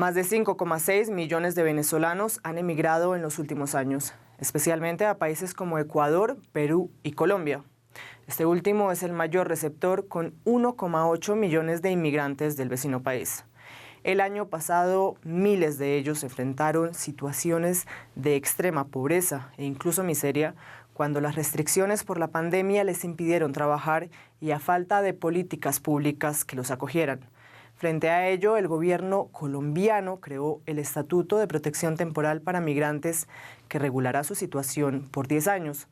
Más de 5,6 millones de venezolanos han emigrado en los últimos años, especialmente a países como Ecuador, Perú y Colombia. Este último es el mayor receptor, con 1,8 millones de inmigrantes del vecino país. El año pasado, miles de ellos enfrentaron situaciones de extrema pobreza e incluso miseria cuando las restricciones por la pandemia les impidieron trabajar y a falta de políticas públicas que los acogieran. Frente a ello, el gobierno colombiano creó el Estatuto de Protección Temporal para Migrantes, que regulará su situación por 10 años.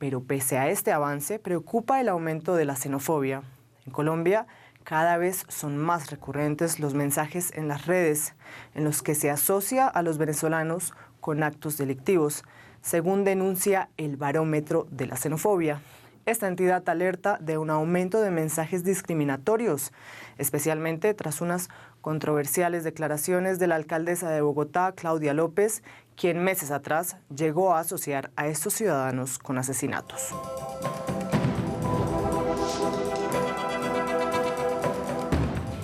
Pero pese a este avance, preocupa el aumento de la xenofobia. En Colombia, cada vez son más recurrentes los mensajes en las redes, en los que se asocia a los venezolanos con actos delictivos, según denuncia el Barómetro de la Xenofobia. Esta entidad alerta de un aumento de mensajes discriminatorios, especialmente tras unas controversiales declaraciones de la alcaldesa de Bogotá, Claudia López, quien meses atrás llegó a asociar a estos ciudadanos con asesinatos.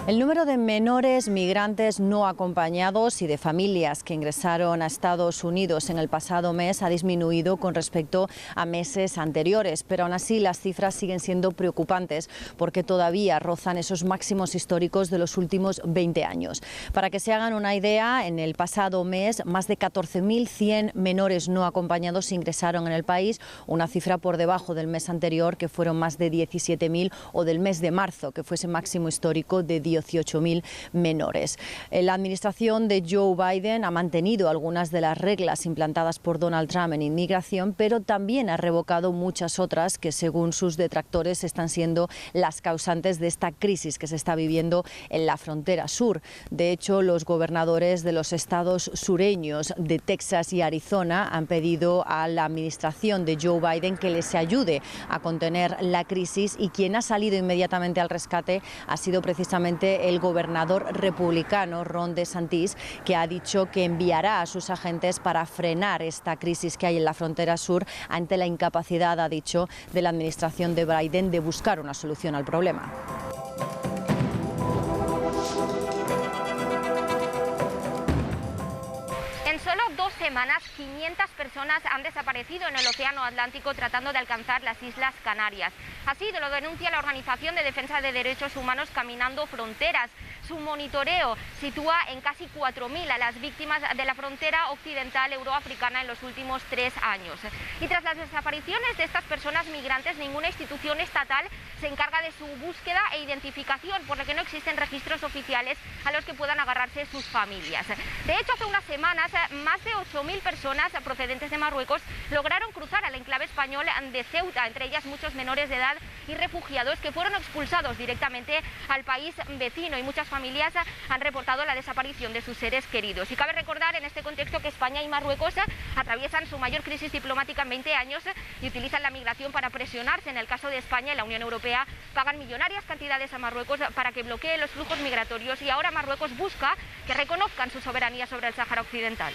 El número de menores migrantes no acompañados y de familias que ingresaron a Estados Unidos en el pasado mes ha disminuido con respecto a meses anteriores, pero aún así las cifras siguen siendo preocupantes porque todavía rozan esos máximos históricos de los últimos 20 años. Para que se hagan una idea, en el pasado mes más de 14.100 menores no acompañados ingresaron en el país, una cifra por debajo del mes anterior, que fueron más de 17.000, o del mes de marzo, que fue ese máximo histórico de 18.000 menores. La administración de Joe Biden ha mantenido algunas de las reglas implantadas por Donald Trump en inmigración, pero también ha revocado muchas otras que, según sus detractores, están siendo las causantes de esta crisis que se está viviendo en la frontera sur. De hecho, los gobernadores de los estados sureños de Texas y Arizona han pedido a la administración de Joe Biden que les ayude a contener la crisis, y quien ha salido inmediatamente al rescate ha sido precisamente el gobernador republicano Ron DeSantis, que ha dicho que enviará a sus agentes para frenar esta crisis que hay en la frontera sur ante la incapacidad, ha dicho, de la administración de Biden de buscar una solución al problema. En solo 2 semanas, 500 personas han desaparecido en el Océano Atlántico tratando de alcanzar las Islas Canarias. Así lo denuncia la Organización de Defensa de Derechos Humanos Caminando Fronteras. Su monitoreo sitúa en casi 4.000 a las víctimas de la frontera occidental euroafricana en los últimos 3 años. Y tras las desapariciones de estas personas migrantes, ninguna institución estatal se encarga de su búsqueda e identificación, por lo que no existen registros oficiales a los que puedan agarrarse sus familias. De hecho, hace unas semanas, más de 8.000 personas procedentes de Marruecos lograron cruzar al enclave español de Ceuta, entre ellas muchos menores de edad y refugiados que fueron expulsados directamente al país vecino, y muchas familias han reportado la desaparición de sus seres queridos. Y cabe recordar en este contexto que España y Marruecos atraviesan su mayor crisis diplomática en 20 años y utilizan la migración para presionarse. En el caso de España y la Unión Europea pagan millonarias cantidades a Marruecos para que bloquee los flujos migratorios, y ahora Marruecos busca que reconozcan su soberanía sobre el Sáhara Occidental.